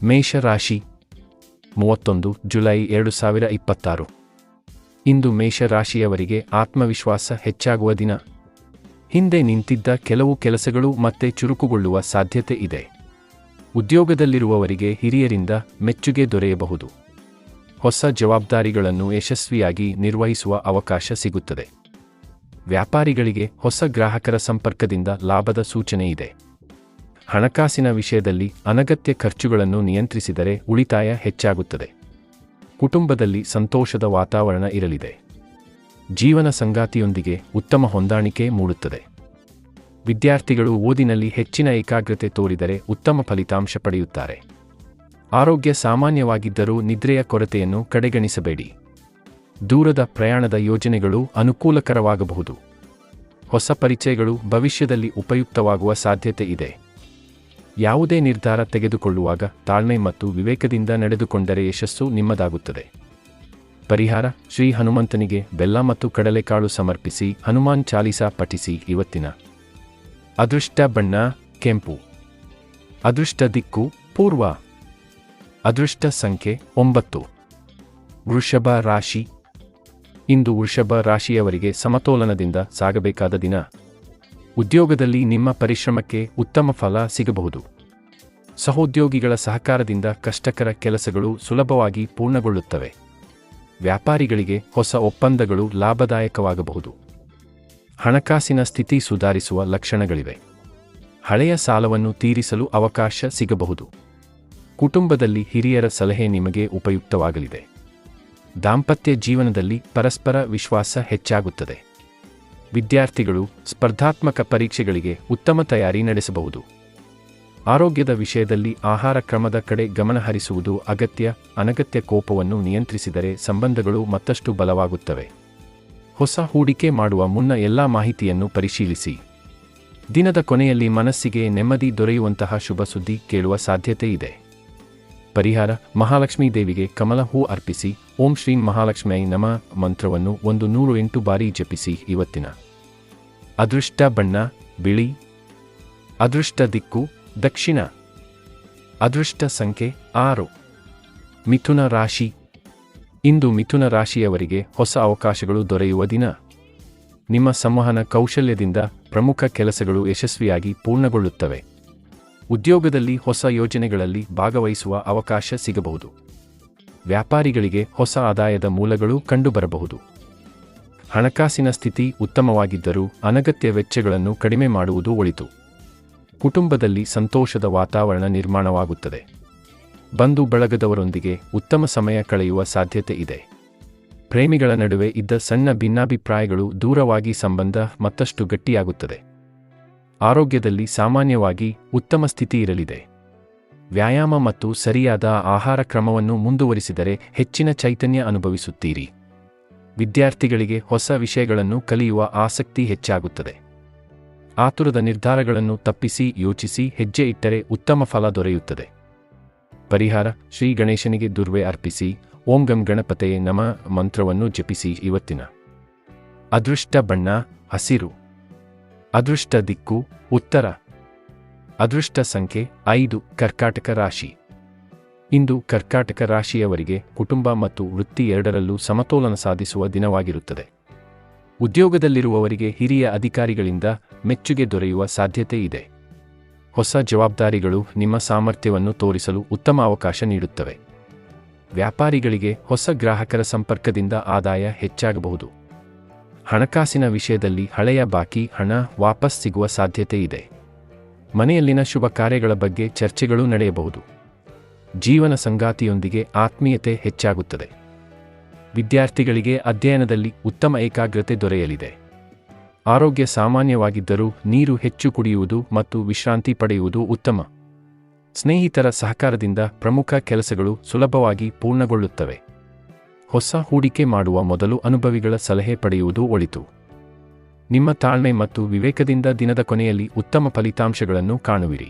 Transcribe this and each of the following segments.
ಮೇಷರಾಶಿ 31 ಜುಲೈ 2026 ಇಂದು ಮೇಷರಾಶಿಯವರಿಗೆ ಆತ್ಮವಿಶ್ವಾಸ ಹೆಚ್ಚಾಗುವ ದಿನ. ಹಿಂದೆ ನಿಂತಿದ್ದ ಕೆಲವು ಕೆಲಸಗಳು ಮತ್ತೆ ಚುರುಕುಗೊಳ್ಳುವ ಸಾಧ್ಯತೆ ಇದೆ. ಉದ್ಯೋಗದಲ್ಲಿರುವವರಿಗೆ ಹಿರಿಯರಿಂದ ಮೆಚ್ಚುಗೆ ದೊರೆಯಬಹುದು. ಹೊಸ ಜವಾಬ್ದಾರಿಗಳನ್ನು ಯಶಸ್ವಿಯಾಗಿ ನಿರ್ವಹಿಸುವ ಅವಕಾಶ ಸಿಗುತ್ತದೆ. ವ್ಯಾಪಾರಿಗಳಿಗೆ ಹೊಸ ಗ್ರಾಹಕರ ಸಂಪರ್ಕದಿಂದ ಲಾಭದ ಸೂಚನೆ ಇದೆ. ಹಣಕಾಸಿನ ವಿಷಯದಲ್ಲಿ ಅನಗತ್ಯ ಖರ್ಚುಗಳನ್ನು ನಿಯಂತ್ರಿಸಿದರೆ ಉಳಿತಾಯ ಹೆಚ್ಚಾಗುತ್ತದೆ. ಕುಟುಂಬದಲ್ಲಿ ಸಂತೋಷದ ವಾತಾವರಣ ಇರಲಿದೆ. ಜೀವನ ಸಂಗಾತಿಯೊಂದಿಗೆ ಉತ್ತಮ ಹೊಂದಾಣಿಕೆ ಮೂಡುತ್ತದೆ. ವಿದ್ಯಾರ್ಥಿಗಳು ಓದಿನಲ್ಲಿ ಹೆಚ್ಚಿನ ಏಕಾಗ್ರತೆ ತೋರಿದರೆ ಉತ್ತಮ ಫಲಿತಾಂಶ ಪಡೆಯುತ್ತಾರೆ. ಆರೋಗ್ಯ ಸಾಮಾನ್ಯವಾಗಿದ್ದರೂ ನಿದ್ರೆಯ ಕೊರತೆಯನ್ನು ಕಡೆಗಣಿಸಬೇಡಿ. ದೂರದ ಪ್ರಯಾಣದ ಯೋಜನೆಗಳು ಅನುಕೂಲಕರವಾಗಬಹುದು. ಹೊಸ ಪರಿಚಯಗಳು ಭವಿಷ್ಯದಲ್ಲಿ ಉಪಯುಕ್ತವಾಗುವ ಸಾಧ್ಯತೆ ಇದೆ. ಯಾವುದೇ ನಿರ್ಧಾರ ತೆಗೆದುಕೊಳ್ಳುವಾಗ ತಾಳ್ಮೆ ಮತ್ತು ವಿವೇಕದಿಂದ ನಡೆದುಕೊಂಡರೆ ಯಶಸ್ಸು ನಿಮ್ಮದಾಗುತ್ತದೆ. ಪರಿಹಾರ: ಶ್ರೀ ಹನುಮಂತನಿಗೆ ಬೆಲ್ಲ ಮತ್ತು ಕಡಲೆಕಾಳು ಸಮರ್ಪಿಸಿ ಹನುಮಾನ್ ಚಾಲೀಸಾ ಪಠಿಸಿ. ಇವತ್ತಿನ ಅದೃಷ್ಟ ಬಣ್ಣ ಕೆಂಪು. ಅದೃಷ್ಟ ದಿಕ್ಕು ಪೂರ್ವ. ಅದೃಷ್ಟ ಸಂಖ್ಯೆ 9. ವೃಷಭ ರಾಶಿ. ಇಂದು ವೃಷಭ ರಾಶಿಯವರಿಗೆ ಸಮತೋಲನದಿಂದ ಸಾಗಬೇಕಾದ ದಿನ. ಉದ್ಯೋಗದಲ್ಲಿ ನಿಮ್ಮ ಪರಿಶ್ರಮಕ್ಕೆ ಉತ್ತಮ ಫಲ ಸಿಗಬಹುದು. ಸಹೋದ್ಯೋಗಿಗಳ ಸಹಕಾರದಿಂದ ಕಷ್ಟಕರ ಕೆಲಸಗಳು ಸುಲಭವಾಗಿ ಪೂರ್ಣಗೊಳ್ಳುತ್ತವೆ. ವ್ಯಾಪಾರಿಗಳಿಗೆ ಹೊಸ ಒಪ್ಪಂದಗಳು ಲಾಭದಾಯಕವಾಗಬಹುದು. ಹಣಕಾಸಿನ ಸ್ಥಿತಿ ಸುಧಾರಿಸುವ ಲಕ್ಷಣಗಳಿವೆ. ಹಳೆಯ ಸಾಲವನ್ನು ತೀರಿಸಲು ಅವಕಾಶ ಸಿಗಬಹುದು. ಕುಟುಂಬದಲ್ಲಿ ಹಿರಿಯರ ಸಲಹೆ ನಿಮಗೆ ಉಪಯುಕ್ತವಾಗಲಿದೆ. ದಾಂಪತ್ಯ ಜೀವನದಲ್ಲಿ ಪರಸ್ಪರ ವಿಶ್ವಾಸ ಹೆಚ್ಚಾಗುತ್ತದೆ. ವಿದ್ಯಾರ್ಥಿಗಳು ಸ್ಪರ್ಧಾತ್ಮಕ ಪರೀಕ್ಷೆಗಳಿಗೆ ಉತ್ತಮ ತಯಾರಿ ನಡೆಸಬಹುದು. ಆರೋಗ್ಯದ ವಿಷಯದಲ್ಲಿ ಆಹಾರ ಕ್ರಮದ ಕಡೆ ಗಮನಹರಿಸುವುದು ಅಗತ್ಯ. ಅನಗತ್ಯ ಕೋಪವನ್ನು ನಿಯಂತ್ರಿಸಿದರೆ ಸಂಬಂಧಗಳು ಮತ್ತಷ್ಟು ಬಲವಾಗುತ್ತವೆ. ಹೊಸ ಹೂಡಿಕೆ ಮಾಡುವ ಮುನ್ನ ಎಲ್ಲಾ ಮಾಹಿತಿಯನ್ನು ಪರಿಶೀಲಿಸಿ. ದಿನದ ಕೊನೆಯಲ್ಲಿ ಮನಸ್ಸಿಗೆ ನೆಮ್ಮದಿ ದೊರೆಯುವಂತಹ ಶುಭ ಸುದ್ದಿ ಕೇಳುವ ಸಾಧ್ಯತೆ ಇದೆ. ಪರಿಹಾರ: ಮಹಾಲಕ್ಷ್ಮೀ ದೇವಿಗೆ ಕಮಲ ಹೂ ಅರ್ಪಿಸಿ. ಓಂ ಶ್ರೀಂ ಮಹಾಲಕ್ಷ್ಮಿಯೈ ನಮಃ ಮಂತ್ರವನ್ನು 108 ಬಾರಿ ಜಪಿಸಿ. ಇವತ್ತಿನ ಅದೃಷ್ಟ ಬಣ್ಣ ಬಿಳಿ. ಅದೃಷ್ಟ ದಿಕ್ಕು ದಕ್ಷಿಣ. ಅದೃಷ್ಟ ಸಂಖ್ಯೆ 6. ಮಿಥುನ ರಾಶಿ. ಇಂದು ಮಿಥುನ ರಾಶಿಯವರಿಗೆ ಹೊಸ ಅವಕಾಶಗಳು ದೊರೆಯುವ ದಿನ. ನಿಮ್ಮ ಸಂವಹನ ಕೌಶಲ್ಯದಿಂದ ಪ್ರಮುಖ ಕೆಲಸಗಳು ಯಶಸ್ವಿಯಾಗಿ ಪೂರ್ಣಗೊಳ್ಳುತ್ತವೆ. ಉದ್ಯೋಗದಲ್ಲಿ ಹೊಸ ಯೋಜನೆಗಳಲ್ಲಿ ಭಾಗವಹಿಸುವ ಅವಕಾಶ ಸಿಗಬಹುದು. ವ್ಯಾಪಾರಿಗಳಿಗೆ ಹೊಸ ಆದಾಯದ ಮೂಲಗಳು ಕಂಡುಬರಬಹುದು. ಹಣಕಾಸಿನ ಸ್ಥಿತಿ ಉತ್ತಮವಾಗಿದ್ದರೂ ಅನಗತ್ಯ ವೆಚ್ಚಗಳನ್ನು ಕಡಿಮೆ ಮಾಡುವುದು ಒಳಿತು. ಕುಟುಂಬದಲ್ಲಿ ಸಂತೋಷದ ವಾತಾವರಣ ನಿರ್ಮಾಣವಾಗುತ್ತದೆ. ಬಂಧು ಬಳಗದವರೊಂದಿಗೆ ಉತ್ತಮ ಸಮಯ ಕಳೆಯುವ ಸಾಧ್ಯತೆ ಇದೆ. ಪ್ರೇಮಿಗಳ ನಡುವೆ ಇದ್ದ ಸಣ್ಣ ಭಿನ್ನಾಭಿಪ್ರಾಯಗಳು ದೂರವಾಗಿ ಸಂಬಂಧ ಮತ್ತಷ್ಟು ಗಟ್ಟಿಯಾಗುತ್ತದೆ. ಆರೋಗ್ಯದಲ್ಲಿ ಸಾಮಾನ್ಯವಾಗಿ ಉತ್ತಮ ಸ್ಥಿತಿ ಇರಲಿದೆ. ವ್ಯಾಯಾಮ ಮತ್ತು ಸರಿಯಾದ ಆಹಾರ ಕ್ರಮವನ್ನು ಮುಂದುವರಿಸಿದರೆ ಹೆಚ್ಚಿನ ಚೈತನ್ಯ ಅನುಭವಿಸುತ್ತೀರಿ. ವಿದ್ಯಾರ್ಥಿಗಳಿಗೆ ಹೊಸ ವಿಷಯಗಳನ್ನು ಕಲಿಯುವ ಆಸಕ್ತಿ ಹೆಚ್ಚಾಗುತ್ತದೆ. ಆತುರದ ನಿರ್ಧಾರಗಳನ್ನು ತಪ್ಪಿಸಿ ಯೋಚಿಸಿ ಹೆಜ್ಜೆ ಇಟ್ಟರೆ ಉತ್ತಮ ಫಲ ದೊರೆಯುತ್ತದೆ. ಪರಿಹಾರ: ಶ್ರೀ ಗಣೇಶನಿಗೆ ದುರ್ವೆ ಅರ್ಪಿಸಿ. ಓಂ ಗಂ ಗಣಪತಯೇ ನಮಃ ಮಂತ್ರವನ್ನು ಜಪಿಸಿ. ಇವತ್ತಿನ ಅದೃಷ್ಟ ಬಣ್ಣ ಹಸಿರು. ಅದೃಷ್ಟ ದಿಕ್ಕು ಉತ್ತರ. ಅದೃಷ್ಟ ಸಂಖ್ಯೆ 5. ಕರ್ಕಾಟಕ ರಾಶಿ. ಇಂದು ಕರ್ಕಾಟಕ ರಾಶಿಯವರಿಗೆ ಕುಟುಂಬ ಮತ್ತು ವೃತ್ತಿ ಎರಡರಲ್ಲೂ ಸಮತೋಲನ ಸಾಧಿಸುವ ದಿನವಾಗಿರುತ್ತದೆ. ಉದ್ಯೋಗದಲ್ಲಿರುವವರಿಗೆ ಹಿರಿಯ ಅಧಿಕಾರಿಗಳಿಂದ ಮೆಚ್ಚುಗೆ ದೊರೆಯುವ ಸಾಧ್ಯತೆ ಇದೆ. ಹೊಸ ಜವಾಬ್ದಾರಿಗಳು ನಿಮ್ಮ ಸಾಮರ್ಥ್ಯವನ್ನು ತೋರಿಸಲು ಉತ್ತಮ ಅವಕಾಶ ನೀಡುತ್ತವೆ. ವ್ಯಾಪಾರಿಗಳಿಗೆ ಹೊಸ ಗ್ರಾಹಕರ ಸಂಪರ್ಕದಿಂದ ಆದಾಯ ಹೆಚ್ಚಾಗಬಹುದು. ಹಣಕಾಸಿನ ವಿಷಯದಲ್ಲಿ ಹಳೆಯ ಬಾಕಿ ಹಣ ವಾಪಸ್ ಸಿಗುವ ಸಾಧ್ಯತೆ ಇದೆ. ಮನೆಯಲ್ಲಿನ ಶುಭ ಕಾರ್ಯಗಳ ಬಗ್ಗೆ ಚರ್ಚೆಗಳು ನಡೆಯಬಹುದು. ಜೀವನ ಸಂಗಾತಿಯೊಂದಿಗೆ ಆತ್ಮೀಯತೆ ಹೆಚ್ಚಾಗುತ್ತದೆ. ವಿದ್ಯಾರ್ಥಿಗಳಿಗೆ ಅಧ್ಯಯನದಲ್ಲಿ ಉತ್ತಮ ಏಕಾಗ್ರತೆ ದೊರೆಯಲಿದೆ. ಆರೋಗ್ಯ ಸಾಮಾನ್ಯವಾಗಿದ್ದರೂ ನೀರು ಹೆಚ್ಚು ಕುಡಿಯುವುದು ಮತ್ತು ವಿಶ್ರಾಂತಿ ಪಡೆಯುವುದು ಉತ್ತಮ. ಸ್ನೇಹಿತರ ಸಹಕಾರದಿಂದ ಪ್ರಮುಖ ಕೆಲಸಗಳು ಸುಲಭವಾಗಿ ಪೂರ್ಣಗೊಳ್ಳುತ್ತವೆ. ಹೊಸ ಹೂಡಿಕೆ ಮಾಡುವ ಮೊದಲು ಅನುಭವಿಗಳ ಸಲಹೆ ಪಡೆಯುವುದು ಒಳಿತು. ನಿಮ್ಮ ತಾಳ್ಮೆ ಮತ್ತು ವಿವೇಕದಿಂದ ದಿನದ ಕೊನೆಯಲ್ಲಿ ಉತ್ತಮ ಫಲಿತಾಂಶಗಳನ್ನು ಕಾಣುವಿರಿ.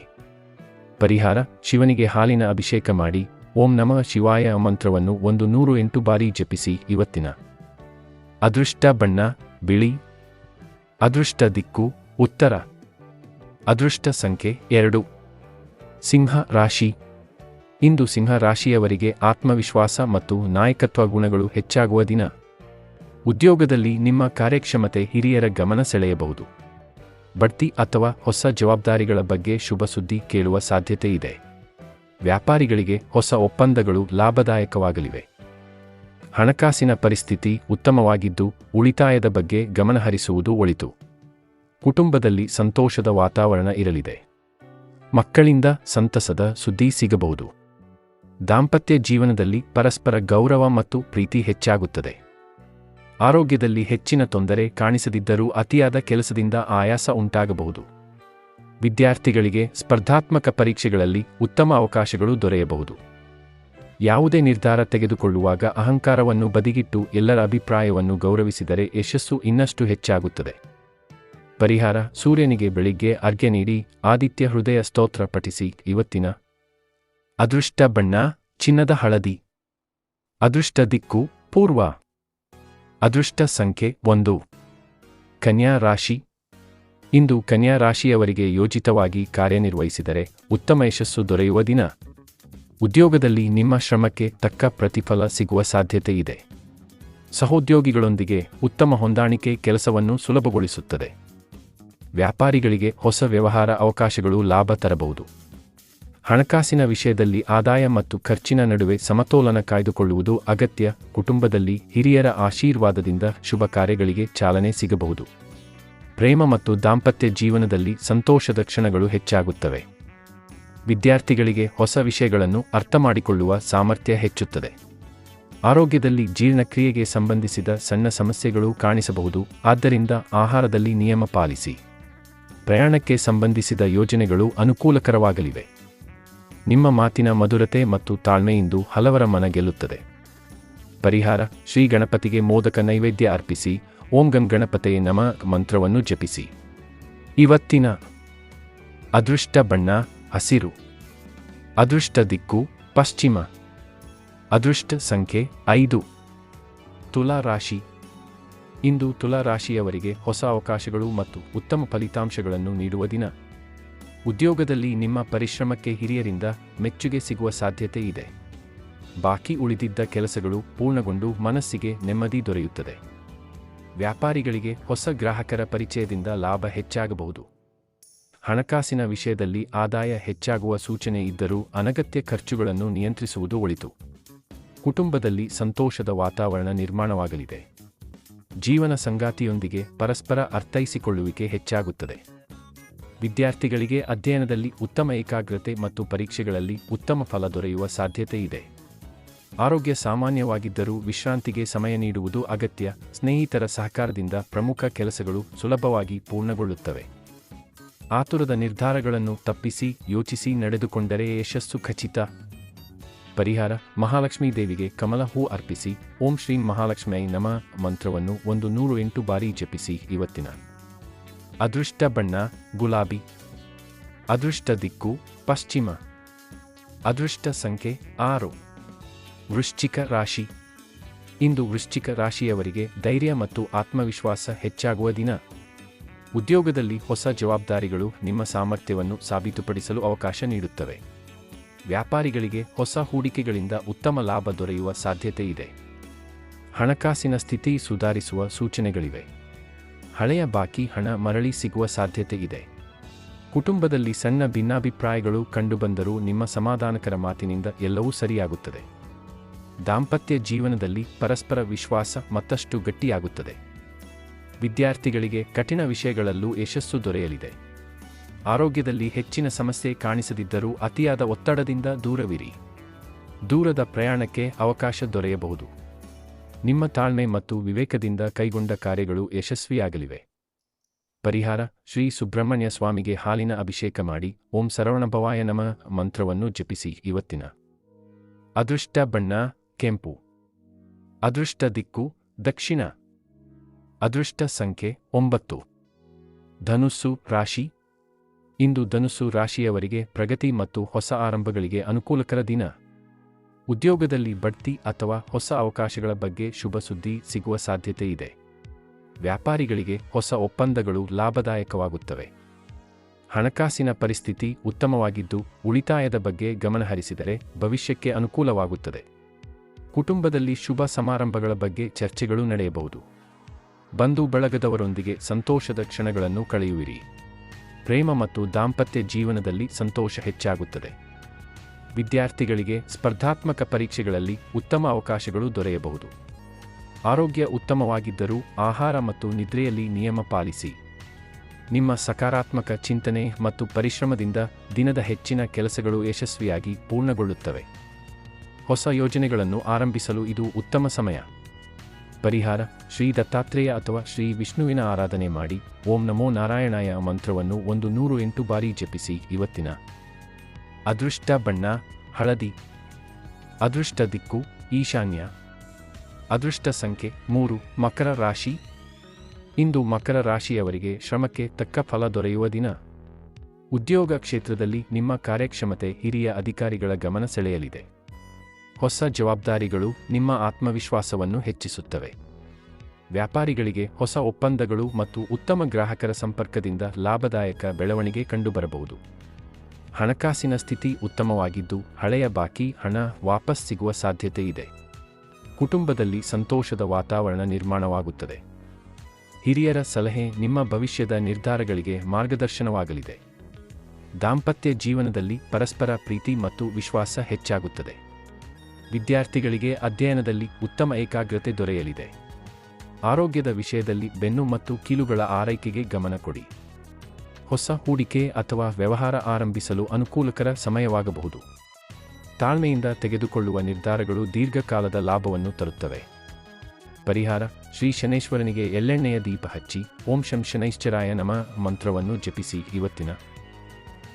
ಪರಿಹಾರ: ಶಿವನಿಗೆ ಹಾಲಿನ ಅಭಿಷೇಕ ಮಾಡಿ. ಓಂ ನಮಃ ಶಿವಾಯ ಮಂತ್ರವನ್ನು 108 ಬಾರಿ ಜಪಿಸಿ. ಇವತ್ತಿನ ಅದೃಷ್ಟ ಬಣ್ಣ ಬಿಳಿ. ಅದೃಷ್ಟ ದಿಕ್ಕು ಉತ್ತರ. ಅದೃಷ್ಟ ಸಂಖ್ಯೆ 2. ಸಿಂಹ ರಾಶಿ. ಇಂದು ಸಿಂಹ ರಾಶಿಯವರಿಗೆ ಆತ್ಮವಿಶ್ವಾಸ ಮತ್ತು ನಾಯಕತ್ವ ಗುಣಗಳು ಹೆಚ್ಚಾಗುವ ದಿನ. ಉದ್ಯೋಗದಲ್ಲಿ ನಿಮ್ಮ ಕಾರ್ಯಕ್ಷಮತೆ ಹಿರಿಯರ ಗಮನ ಸೆಳೆಯಬಹುದು. ಬಡ್ತಿ ಅಥವಾ ಹೊಸ ಜವಾಬ್ದಾರಿಗಳ ಬಗ್ಗೆ ಶುಭ ಸುದ್ದಿ ಕೇಳುವ ಸಾಧ್ಯತೆ ಇದೆ. ವ್ಯಾಪಾರಿಗಳಿಗೆ ಹೊಸ ಒಪ್ಪಂದಗಳು ಲಾಭದಾಯಕವಾಗಲಿವೆ. ಹಣಕಾಸಿನ ಪರಿಸ್ಥಿತಿ ಉತ್ತಮವಾಗಿದ್ದು, ಉಳಿತಾಯದ ಬಗ್ಗೆ ಗಮನಹರಿಸುವುದು ಒಳಿತು. ಕುಟುಂಬದಲ್ಲಿ ಸಂತೋಷದ ವಾತಾವರಣ ಇರಲಿದೆ. ಮಕ್ಕಳಿಂದ ಸಂತಸದ ಸುದ್ದಿ ಸಿಗಬಹುದು. ದಾಂಪತ್ಯ ಜೀವನದಲ್ಲಿ ಪರಸ್ಪರ ಗೌರವ ಮತ್ತು ಪ್ರೀತಿ ಹೆಚ್ಚಾಗುತ್ತದೆ. ಆರೋಗ್ಯದಲ್ಲಿ ಹೆಚ್ಚಿನ ತೊಂದರೆ ಕಾಣಿಸದಿದ್ದರೂ ಅತಿಯಾದ ಕೆಲಸದಿಂದ ಆಯಾಸ ಉಂಟಾಗಬಹುದು. ವಿದ್ಯಾರ್ಥಿಗಳಿಗೆ ಸ್ಪರ್ಧಾತ್ಮಕ ಪರೀಕ್ಷೆಗಳಲ್ಲಿ ಉತ್ತಮ ಅವಕಾಶಗಳು ದೊರೆಯಬಹುದು. ಯಾವುದೇ ನಿರ್ಧಾರ ತೆಗೆದುಕೊಳ್ಳುವಾಗ ಅಹಂಕಾರವನ್ನು ಬದಿಗಿಟ್ಟು ಎಲ್ಲರ ಅಭಿಪ್ರಾಯವನ್ನು ಗೌರವಿಸಿದರೆ ಯಶಸ್ಸು ಇನ್ನಷ್ಟು ಹೆಚ್ಚಾಗುತ್ತದೆ. ಪರಿಹಾರ: ಸೂರ್ಯನಿಗೆ ಬೆಳಿಗ್ಗೆ ಅರ್ಘ್ಯ ನೀಡಿ ಆದಿತ್ಯ ಹೃದಯ ಸ್ತೋತ್ರ ಪಠಿಸಿ. ಇವತ್ತಿನ ಅದೃಷ್ಟ ಬಣ್ಣ ಚಿನ್ನದ ಹಳದಿ. ಅದೃಷ್ಟ ದಿಕ್ಕು ಪೂರ್ವ. ಅದೃಷ್ಟ ಸಂಖ್ಯೆ 1. ಕನ್ಯಾ ರಾಶಿ. ಇಂದು ಕನ್ಯಾ ರಾಶಿಯವರಿಗೆ ಯೋಜಿತವಾಗಿ ಕಾರ್ಯನಿರ್ವಹಿಸಿದರೆ ಉತ್ತಮ ಯಶಸ್ಸು ದೊರೆಯುವ ದಿನ. ಉದ್ಯೋಗದಲ್ಲಿ ನಿಮ್ಮ ಶ್ರಮಕ್ಕೆ ತಕ್ಕ ಪ್ರತಿಫಲ ಸಿಗುವ ಸಾಧ್ಯತೆ ಇದೆ. ಸಹೋದ್ಯೋಗಿಗಳೊಂದಿಗೆ ಉತ್ತಮ ಹೊಂದಾಣಿಕೆ ಕೆಲಸವನ್ನು ಸುಲಭಗೊಳಿಸುತ್ತದೆ. ವ್ಯಾಪಾರಿಗಳಿಗೆ ಹೊಸ ವ್ಯವಹಾರ ಅವಕಾಶಗಳು ಲಾಭ ತರಬಹುದು. ಹಣಕಾಸಿನ ವಿಷಯದಲ್ಲಿ ಆದಾಯ ಮತ್ತು ಖರ್ಚಿನ ನಡುವೆ ಸಮತೋಲನ ಕಾಯ್ದುಕೊಳ್ಳುವುದು ಅಗತ್ಯ. ಕುಟುಂಬದಲ್ಲಿ ಹಿರಿಯರ ಆಶೀರ್ವಾದದಿಂದ ಶುಭ ಕಾರ್ಯಗಳಿಗೆ ಚಾಲನೆ ಸಿಗಬಹುದು. ಪ್ರೇಮ ಮತ್ತು ದಾಂಪತ್ಯ ಜೀವನದಲ್ಲಿ ಸಂತೋಷದ ಕ್ಷಣಗಳು ಹೆಚ್ಚಾಗುತ್ತವೆ. ವಿದ್ಯಾರ್ಥಿಗಳಿಗೆ ಹೊಸ ವಿಷಯಗಳನ್ನು ಅರ್ಥಮಾಡಿಕೊಳ್ಳುವ ಸಾಮರ್ಥ್ಯ ಹೆಚ್ಚುತ್ತದೆ. ಆರೋಗ್ಯದಲ್ಲಿ ಜೀರ್ಣಕ್ರಿಯೆಗೆ ಸಂಬಂಧಿಸಿದ ಸಣ್ಣ ಸಮಸ್ಯೆಗಳು ಕಾಣಿಸಬಹುದು, ಆದ್ದರಿಂದ ಆಹಾರದಲ್ಲಿ ನಿಯಮ ಪಾಲಿಸಿ. ಪ್ರಯಾಣಕ್ಕೆ ಸಂಬಂಧಿಸಿದ ಯೋಜನೆಗಳು ಅನುಕೂಲಕರವಾಗಲಿವೆ. ನಿಮ್ಮ ಮಾತಿನ ಮಧುರತೆ ಮತ್ತು ತಾಳ್ಮೆಯಿಂದ ಹಲವರ ಮನ ಗೆಲ್ಲುತ್ತದೆ. ಪರಿಹಾರ: ಶ್ರೀ ಗಣಪತಿಗೆ ಮೋದಕ ನೈವೇದ್ಯ ಅರ್ಪಿಸಿ. ಓಂ ಗಂ ಗಣಪತಯೇ ನಮಃ ಮಂತ್ರವನ್ನು ಜಪಿಸಿ. ಇವತ್ತಿನ ಅದೃಷ್ಟ ಬಣ್ಣ ಹಸಿರು. ಅದೃಷ್ಟ ದಿಕ್ಕು ಪಶ್ಚಿಮ. ಅದೃಷ್ಟ ಸಂಖ್ಯೆ 5. ತುಲಾ ರಾಶಿ. ಇಂದು ತುಲಾ ರಾಶಿಯವರಿಗೆ ಹೊಸ ಅವಕಾಶಗಳು ಮತ್ತು ಉತ್ತಮ ಫಲಿತಾಂಶಗಳನ್ನು ನೀಡುವ ದಿನ. ಉದ್ಯೋಗದಲ್ಲಿ ನಿಮ್ಮ ಪರಿಶ್ರಮಕ್ಕೆ ಹಿರಿಯರಿಂದ ಮೆಚ್ಚುಗೆ ಸಿಗುವ ಸಾಧ್ಯತೆ ಇದೆ. ಬಾಕಿ ಉಳಿದಿದ್ದ ಕೆಲಸಗಳು ಪೂರ್ಣಗೊಂಡು ಮನಸ್ಸಿಗೆ ನೆಮ್ಮದಿ ದೊರೆಯುತ್ತದೆ. ವ್ಯಾಪಾರಿಗಳಿಗೆ ಹೊಸ ಗ್ರಾಹಕರ ಪರಿಚಯದಿಂದ ಲಾಭ ಹೆಚ್ಚಾಗಬಹುದು. ಹಣಕಾಸಿನ ವಿಷಯದಲ್ಲಿ ಆದಾಯ ಹೆಚ್ಚಾಗುವ ಸೂಚನೆ ಇದ್ದರೂ ಅನಗತ್ಯ ಖರ್ಚುಗಳನ್ನು ನಿಯಂತ್ರಿಸುವುದು ಒಳಿತು. ಕುಟುಂಬದಲ್ಲಿ ಸಂತೋಷದ ವಾತಾವರಣ ನಿರ್ಮಾಣವಾಗಲಿದೆ. ಜೀವನ ಸಂಗಾತಿಯೊಂದಿಗೆ ಪರಸ್ಪರ ಅರ್ಥೈಸಿಕೊಳ್ಳುವಿಕೆ ಹೆಚ್ಚಾಗುತ್ತದೆ. ವಿದ್ಯಾರ್ಥಿಗಳಿಗೆ ಅಧ್ಯಯನದಲ್ಲಿ ಉತ್ತಮ ಏಕಾಗ್ರತೆ ಮತ್ತು ಪರೀಕ್ಷೆಗಳಲ್ಲಿ ಉತ್ತಮ ಫಲ ದೊರೆಯುವ ಸಾಧ್ಯತೆ ಇದೆ. ಆರೋಗ್ಯ ಸಾಮಾನ್ಯವಾಗಿದ್ದರೂ ವಿಶ್ರಾಂತಿಗೆ ಸಮಯ ನೀಡುವುದು ಅಗತ್ಯ. ಸ್ನೇಹಿತರ ಸಹಕಾರದಿಂದ ಪ್ರಮುಖ ಕೆಲಸಗಳು ಸುಲಭವಾಗಿ ಪೂರ್ಣಗೊಳ್ಳುತ್ತವೆ. ಆತುರದ ನಿರ್ಧಾರಗಳನ್ನು ತಪ್ಪಿಸಿ ಯೋಚಿಸಿ ನಡೆದುಕೊಂಡರೆ ಯಶಸ್ಸು ಖಚಿತ. ಪರಿಹಾರ: ಮಹಾಲಕ್ಷ್ಮೀ ದೇವಿಗೆ ಕಮಲ ಹೂ ಅರ್ಪಿಸಿ. ಓಂ ಶ್ರೀಂ ಮಹಾಲಕ್ಷ್ಮಿಯೈ ನಮಃ ಮಂತ್ರವನ್ನು 108 ಬಾರಿ ಜಪಿಸಿ. ಇವತ್ತಿನ ಅದೃಷ್ಟ ಬಣ್ಣ ಗುಲಾಬಿ. ಅದೃಷ್ಟ ದಿಕ್ಕು ಪಶ್ಚಿಮ. ಅದೃಷ್ಟ ಸಂಖ್ಯೆ 6. ವೃಶ್ಚಿಕ ರಾಶಿ. ಇಂದು ವೃಶ್ಚಿಕ ರಾಶಿಯವರಿಗೆ ಧೈರ್ಯ ಮತ್ತು ಆತ್ಮವಿಶ್ವಾಸ ಹೆಚ್ಚಾಗುವ ದಿನ. ಉದ್ಯೋಗದಲ್ಲಿ ಹೊಸ ಜವಾಬ್ದಾರಿಗಳು ನಿಮ್ಮ ಸಾಮರ್ಥ್ಯವನ್ನು ಸಾಬೀತುಪಡಿಸಲು ಅವಕಾಶ ನೀಡುತ್ತವೆ. ವ್ಯಾಪಾರಿಗಳಿಗೆ ಹೊಸ ಹೂಡಿಕೆಗಳಿಂದ ಉತ್ತಮ ಲಾಭ ದೊರೆಯುವ ಸಾಧ್ಯತೆ ಇದೆ. ಹಣಕಾಸಿನ ಸ್ಥಿತಿ ಸುಧಾರಿಸುವ ಸೂಚನೆಗಳಿವೆ. ಹಳೆಯ ಬಾಕಿ ಹಣ ಮರಳಿ ಸಿಗುವ ಸಾಧ್ಯತೆ ಇದೆ. ಕುಟುಂಬದಲ್ಲಿ ಸಣ್ಣ ಭಿನ್ನಾಭಿಪ್ರಾಯಗಳು ಕಂಡುಬಂದರೂ ನಿಮ್ಮ ಸಮಾಧಾನಕರ ಮಾತಿನಿಂದ ಎಲ್ಲವೂ ಸರಿಯಾಗುತ್ತದೆ. ದಾಂಪತ್ಯ ಜೀವನದಲ್ಲಿ ಪರಸ್ಪರ ವಿಶ್ವಾಸ ಮತ್ತಷ್ಟು ಗಟ್ಟಿಯಾಗುತ್ತದೆ. ವಿದ್ಯಾರ್ಥಿಗಳಿಗೆ ಕಠಿಣ ವಿಷಯಗಳಲ್ಲೂ ಯಶಸ್ಸು ದೊರೆಯಲಿದೆ. ಆರೋಗ್ಯದಲ್ಲಿ ಹೆಚ್ಚಿನ ಸಮಸ್ಯೆ ಕಾಣಿಸದಿದ್ದರೂ ಅತಿಯಾದ ಒತ್ತಡದಿಂದ ದೂರವಿರಿ. ದೂರದ ಪ್ರಯಾಣಕ್ಕೆ ಅವಕಾಶ ದೊರೆಯಬಹುದು. ನಿಮ್ಮ ತಾಳ್ಮೆ ಮತ್ತು ವಿವೇಕದಿಂದ ಕೈಗೊಂಡ ಕಾರ್ಯಗಳು ಯಶಸ್ವಿಯಾಗಲಿವೆ. ಪರಿಹಾರ: ಶ್ರೀ ಸುಬ್ರಹ್ಮಣ್ಯ ಸ್ವಾಮಿಗೆ ಹಾಲಿನ ಅಭಿಷೇಕ ಮಾಡಿ. ಓಂ ಸರವಣಭವಾಯ ನಮಃ ಮಂತ್ರವನ್ನು ಜಪಿಸಿ. ಇವತ್ತಿನ ಅದೃಷ್ಟ ಬಣ್ಣ ಕೆಂಪು. ಅದೃಷ್ಟ ದಿಕ್ಕು ದಕ್ಷಿಣ. ಅದೃಷ್ಟ ಸಂಖ್ಯೆ 9. ಧನುಸ್ಸು ರಾಶಿ. ಇಂದು ಧನುಸ್ಸು ರಾಶಿಯವರಿಗೆ ಪ್ರಗತಿ ಮತ್ತು ಹೊಸ ಆರಂಭಗಳಿಗೆ ಅನುಕೂಲಕರ ದಿನ. ಉದ್ಯೋಗದಲ್ಲಿ ಬಡ್ತಿ ಅಥವಾ ಹೊಸ ಅವಕಾಶಗಳ ಬಗ್ಗೆ ಶುಭ ಸುದ್ದಿ ಸಿಗುವ ಸಾಧ್ಯತೆ ಇದೆ. ವ್ಯಾಪಾರಿಗಳಿಗೆ ಹೊಸ ಒಪ್ಪಂದಗಳು ಲಾಭದಾಯಕವಾಗುತ್ತವೆ. ಹಣಕಾಸಿನ ಪರಿಸ್ಥಿತಿ ಉತ್ತಮವಾಗಿದ್ದು ಉಳಿತಾಯದ ಬಗ್ಗೆ ಗಮನಹರಿಸಿದರೆ ಭವಿಷ್ಯಕ್ಕೆ ಅನುಕೂಲವಾಗುತ್ತದೆ. ಕುಟುಂಬದಲ್ಲಿ ಶುಭ ಸಮಾರಂಭಗಳ ಬಗ್ಗೆ ಚರ್ಚೆಗಳು ನಡೆಯಬಹುದು. ಬಂಧು ಬಳಗದವರೊಂದಿಗೆ ಸಂತೋಷದ ಕ್ಷಣಗಳನ್ನು ಕಳೆಯುವಿರಿ. ಪ್ರೇಮ ಮತ್ತು ದಾಂಪತ್ಯ ಜೀವನದಲ್ಲಿ ಸಂತೋಷ ಹೆಚ್ಚಾಗುತ್ತದೆ. ವಿದ್ಯಾರ್ಥಿಗಳಿಗೆ ಸ್ಪರ್ಧಾತ್ಮಕ ಪರೀಕ್ಷೆಗಳಲ್ಲಿ ಉತ್ತಮ ಅವಕಾಶಗಳು ದೊರೆಯಬಹುದು. ಆರೋಗ್ಯ ಉತ್ತಮವಾಗಿದ್ದರೂ ಆಹಾರ ಮತ್ತು ನಿದ್ರೆಯಲ್ಲಿ ನಿಯಮ ಪಾಲಿಸಿ. ನಿಮ್ಮ ಸಕಾರಾತ್ಮಕ ಚಿಂತನೆ ಮತ್ತು ಪರಿಶ್ರಮದಿಂದ ದಿನದ ಹೆಚ್ಚಿನ ಕೆಲಸಗಳು ಯಶಸ್ವಿಯಾಗಿ ಪೂರ್ಣಗೊಳ್ಳುತ್ತವೆ. ಹೊಸ ಯೋಜನೆಗಳನ್ನು ಆರಂಭಿಸಲು ಇದು ಉತ್ತಮ ಸಮಯ. ಪರಿಹಾರ: ಶ್ರೀ ದತ್ತಾತ್ರೇಯ ಅಥವಾ ಶ್ರೀ ವಿಷ್ಣುವಿನ ಆರಾಧನೆ ಮಾಡಿ. ಓಂ ನಮೋ ನಾರಾಯಣಾಯ ಮಂತ್ರವನ್ನು 108 ಬಾರಿ ಜಪಿಸಿ. ಇವತ್ತಿನ ಅದೃಷ್ಟ ಬಣ್ಣ ಹಳದಿ. ಅದೃಷ್ಟ ದಿಕ್ಕು ಈಶಾನ್ಯ. ಅದೃಷ್ಟ ಸಂಖ್ಯೆ 3. ಮಕರ ರಾಶಿ. ಇಂದು ಮಕರ ರಾಶಿಯವರಿಗೆ ಶ್ರಮಕ್ಕೆ ತಕ್ಕ ಫಲ ದೊರೆಯುವ ದಿನ. ಉದ್ಯೋಗ ಕ್ಷೇತ್ರದಲ್ಲಿ ನಿಮ್ಮ ಕಾರ್ಯಕ್ಷಮತೆ ಹಿರಿಯ ಅಧಿಕಾರಿಗಳ ಗಮನ ಸೆಳೆಯಲಿದೆ. ಹೊಸ ಜವಾಬ್ದಾರಿಗಳು ನಿಮ್ಮ ಆತ್ಮವಿಶ್ವಾಸವನ್ನು ಹೆಚ್ಚಿಸುತ್ತವೆ. ವ್ಯಾಪಾರಿಗಳಿಗೆ ಹೊಸ ಒಪ್ಪಂದಗಳು ಮತ್ತು ಉತ್ತಮ ಗ್ರಾಹಕರ ಸಂಪರ್ಕದಿಂದ ಲಾಭದಾಯಕ ಬೆಳವಣಿಗೆ ಕಂಡುಬರಬಹುದು. ಹಣಕಾಸಿನ ಸ್ಥಿತಿ ಉತ್ತಮವಾಗಿದ್ದು ಹಳೆಯ ಬಾಕಿ ಹಣ ವಾಪಸ್ ಸಿಗುವ ಸಾಧ್ಯತೆ ಇದೆ. ಕುಟುಂಬದಲ್ಲಿ ಸಂತೋಷದ ವಾತಾವರಣ ನಿರ್ಮಾಣವಾಗುತ್ತದೆ. ಹಿರಿಯರ ಸಲಹೆ ನಿಮ್ಮ ಭವಿಷ್ಯದ ನಿರ್ಧಾರಗಳಿಗೆ ಮಾರ್ಗದರ್ಶನವಾಗಲಿದೆ. ದಾಂಪತ್ಯ ಜೀವನದಲ್ಲಿ ಪರಸ್ಪರ ಪ್ರೀತಿ ಮತ್ತು ವಿಶ್ವಾಸ ಹೆಚ್ಚಾಗುತ್ತದೆ. ವಿದ್ಯಾರ್ಥಿಗಳಿಗೆ ಅಧ್ಯಯನದಲ್ಲಿ ಉತ್ತಮ ಏಕಾಗ್ರತೆ ದೊರೆಯಲಿದೆ. ಆರೋಗ್ಯದ ವಿಷಯದಲ್ಲಿ ಬೆನ್ನು ಮತ್ತು ಕೀಲುಗಳ ಆರೈಕೆಗೆ ಗಮನ ಕೊಡಿ. ಹೊಸ ಹೂಡಿಕೆ ಅಥವಾ ವ್ಯವಹಾರ ಆರಂಭಿಸಲು ಅನುಕೂಲಕರ ಸಮಯವಾಗಬಹುದು. ತಾಳ್ಮೆಯಿಂದ ತೆಗೆದುಕೊಳ್ಳುವ ನಿರ್ಧಾರಗಳು ದೀರ್ಘಕಾಲದ ಲಾಭವನ್ನು ತರುತ್ತವೆ. ಪರಿಹಾರ: ಶ್ರೀ ಶನೇಶ್ವರನಿಗೆ ಎಳ್ಳೆಣ್ಣೆಯ ದೀಪ ಹಚ್ಚಿ ಓಂ ಶಂ ಶನೈಶ್ಚರಾಯ ನಮಃ ಮಂತ್ರವನ್ನು ಜಪಿಸಿ. ಇವತ್ತಿನ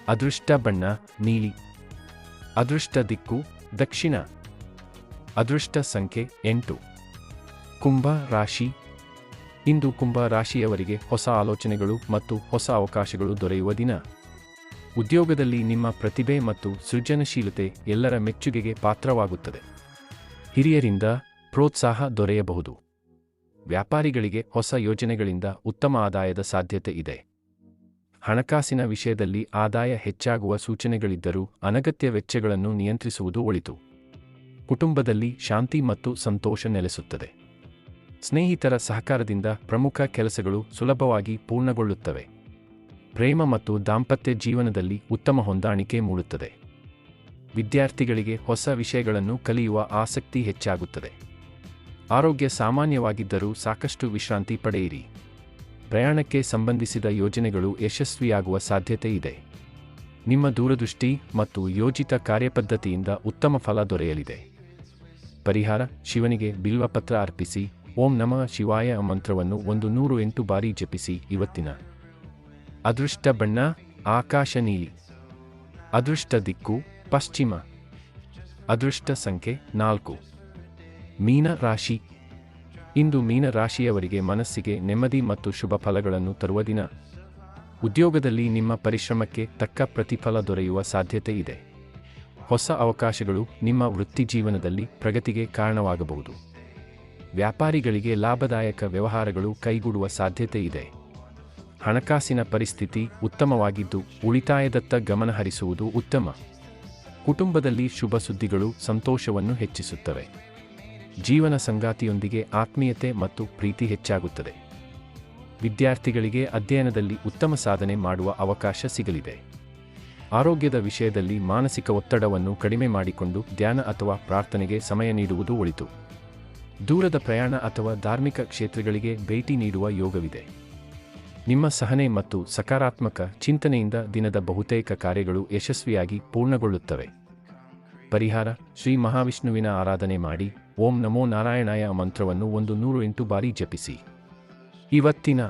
ಅದೃಷ್ಟ ಬಣ್ಣ ನೀಲಿ. ಅದೃಷ್ಟ ದಿಕ್ಕು ದಕ್ಷಿಣ. ಅದೃಷ್ಟ ಸಂಖ್ಯೆ 8. ಕುಂಭ ರಾಶಿ. ಇಂದು ಕುಂಭ ರಾಶಿಯವರಿಗೆ ಹೊಸ ಆಲೋಚನೆಗಳು ಮತ್ತು ಹೊಸ ಅವಕಾಶಗಳು ದೊರೆಯುವ ದಿನ. ಉದ್ಯೋಗದಲ್ಲಿ ನಿಮ್ಮ ಪ್ರತಿಭೆ ಮತ್ತು ಸೃಜನಶೀಲತೆ ಎಲ್ಲರ ಮೆಚ್ಚುಗೆಗೆ ಪಾತ್ರವಾಗುತ್ತದೆ. ಹಿರಿಯರಿಂದ ಪ್ರೋತ್ಸಾಹ ದೊರೆಯಬಹುದು. ವ್ಯಾಪಾರಿಗಳಿಗೆ ಹೊಸ ಯೋಜನೆಗಳಿಂದ ಉತ್ತಮ ಆದಾಯದ ಸಾಧ್ಯತೆ ಇದೆ. ಹಣಕಾಸಿನ ವಿಷಯದಲ್ಲಿ ಆದಾಯ ಹೆಚ್ಚಾಗುವ ಸೂಚನೆಗಳಿದ್ದರೂ ಅನಗತ್ಯ ವೆಚ್ಚಗಳನ್ನು ನಿಯಂತ್ರಿಸುವುದು ಒಳಿತು. ಕುಟುಂಬದಲ್ಲಿ ಶಾಂತಿ ಮತ್ತು ಸಂತೋಷ ನೆಲೆಸುತ್ತದೆ. ಸ್ನೇಹಿತರ ಸಹಕಾರದಿಂದ ಪ್ರಮುಖ ಕೆಲಸಗಳು ಸುಲಭವಾಗಿ ಪೂರ್ಣಗೊಳ್ಳುತ್ತವೆ. ಪ್ರೇಮ ಮತ್ತು ದಾಂಪತ್ಯ ಜೀವನದಲ್ಲಿ ಉತ್ತಮ ಹೊಂದಾಣಿಕೆ ಮೂಡುತ್ತದೆ. ವಿದ್ಯಾರ್ಥಿಗಳಿಗೆ ಹೊಸ ವಿಷಯಗಳನ್ನು ಕಲಿಯುವ ಆಸಕ್ತಿ ಹೆಚ್ಚಾಗುತ್ತದೆ. ಆರೋಗ್ಯ ಸಾಮಾನ್ಯವಾಗಿದ್ದರೂ ಸಾಕಷ್ಟು ವಿಶ್ರಾಂತಿ ಪಡೆಯಿರಿ. ಪ್ರಯಾಣಕ್ಕೆ ಸಂಬಂಧಿಸಿದ ಯೋಜನೆಗಳು ಯಶಸ್ವಿಯಾಗುವ ಸಾಧ್ಯತೆ ಇದೆ. ನಿಮ್ಮ ದೂರದೃಷ್ಟಿ ಮತ್ತು ಯೋಜಿತ ಕಾರ್ಯಪದ್ಧತಿಯಿಂದ ಉತ್ತಮ ಫಲ ದೊರೆಯಲಿದೆ. ಪರಿಹಾರ: ಶಿವನಿಗೆ ಬಿಲ್ವಪತ್ರ ಅರ್ಪಿಸಿ. ಓಂ ನಮಃ ಶಿವಾಯ ಮಂತ್ರವನ್ನು 108 ಬಾರಿ ಜಪಿಸಿ. ಇವತ್ತಿನ ಅದೃಷ್ಟ ಬಣ್ಣ ಆಕಾಶ ನೀಲಿ. ಅದೃಷ್ಟ ದಿಕ್ಕು ಪಶ್ಚಿಮ. ಅದೃಷ್ಟ ಸಂಖ್ಯೆ 4. ಮೀನ ರಾಶಿ. ಇಂದು ಮೀನ ರಾಶಿಯವರಿಗೆ ಮನಸ್ಸಿಗೆ ನೆಮ್ಮದಿ ಮತ್ತು ಶುಭ ಫಲಗಳನ್ನು ತರುವ ದಿನ. ಉದ್ಯೋಗದಲ್ಲಿ ನಿಮ್ಮ ಪರಿಶ್ರಮಕ್ಕೆ ತಕ್ಕ ಪ್ರತಿಫಲ ದೊರೆಯುವ ಸಾಧ್ಯತೆ ಇದೆ. ಹೊಸ ಅವಕಾಶಗಳು ನಿಮ್ಮ ವೃತ್ತಿಜೀವನದಲ್ಲಿ ಪ್ರಗತಿಗೆ ಕಾರಣವಾಗಬಹುದು. ವ್ಯಾಪಾರಿಗಳಿಗೆ ಲಾಭದಾಯಕ ವ್ಯವಹಾರಗಳು ಕೈಗೂಡುವ ಸಾಧ್ಯತೆ ಇದೆ. ಹಣಕಾಸಿನ ಪರಿಸ್ಥಿತಿ ಉತ್ತಮವಾಗಿದ್ದು ಉಳಿತಾಯದತ್ತ ಗಮನ ಹರಿಸುವುದು ಉತ್ತಮ. ಕುಟುಂಬದಲ್ಲಿ ಶುಭ ಸುದ್ದಿಗಳು ಸಂತೋಷವನ್ನು ಹೆಚ್ಚಿಸುತ್ತವೆ. ಜೀವನ ಸಂಗಾತಿಯೊಂದಿಗೆ ಆತ್ಮೀಯತೆ ಮತ್ತು ಪ್ರೀತಿ ಹೆಚ್ಚಾಗುತ್ತದೆ. ವಿದ್ಯಾರ್ಥಿಗಳಿಗೆ ಅಧ್ಯಯನದಲ್ಲಿ ಉತ್ತಮ ಸಾಧನೆ ಮಾಡುವ ಅವಕಾಶ ಸಿಗಲಿದೆ. ಆರೋಗ್ಯದ ವಿಷಯದಲ್ಲಿ ಮಾನಸಿಕ ಒತ್ತಡವನ್ನು ಕಡಿಮೆ ಮಾಡಿಕೊಂಡು ಧ್ಯಾನ ಅಥವಾ ಪ್ರಾರ್ಥನೆಗೆ ಸಮಯ ನೀಡುವುದು ಒಳಿತು. ದೂರದ ಪ್ರಯಾಣ ಅಥವಾ ಧಾರ್ಮಿಕ ಕ್ಷೇತ್ರಗಳಿಗೆ ಭೇಟಿ ನೀಡುವ ಯೋಗವಿದೆ. ನಿಮ್ಮ ಸಹನೆ ಮತ್ತು ಸಕಾರಾತ್ಮಕ ಚಿಂತನೆಯಿಂದ ದಿನದ ಬಹುತೇಕ ಕಾರ್ಯಗಳು ಯಶಸ್ವಿಯಾಗಿ ಪೂರ್ಣಗೊಳ್ಳುತ್ತವೆ. ಪರಿಹಾರ: ಶ್ರೀ ಮಹಾವಿಷ್ಣುವಿನ ಆರಾಧನೆ ಮಾಡಿ. ಓಂ ನಮೋ ನಾರಾಯಣಾಯ ಮಂತ್ರವನ್ನು 108 ಬಾರಿ ಜಪಿಸಿ. ಇವತ್ತಿನ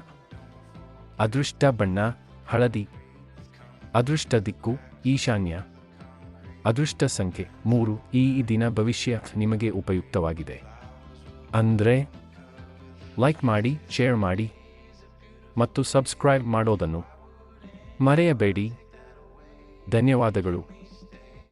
ಅದೃಷ್ಟ ಬಣ್ಣ ಹಳದಿ. ಅದೃಷ್ಟ ದಿಕ್ಕು ಈಶಾನ್ಯ. ಅದೃಷ್ಟ ಸಂಖ್ಯೆ 3. ಈ ದಿನ ಭವಿಷ್ಯ ನಿಮಗೆ ಉಪಯುಕ್ತವಾಗಿದೆ ಅಂದ್ರೆ ಲೈಕ್ ಮಾಡಿ, ಶೇರ್ ಮಾಡಿ ಮತ್ತು ಸಬ್ಸ್ಕ್ರೈಬ್ ಮಾಡೋದನ್ನು ಮರೆಯಬೇಡಿ. ಧನ್ಯವಾದಗಳು.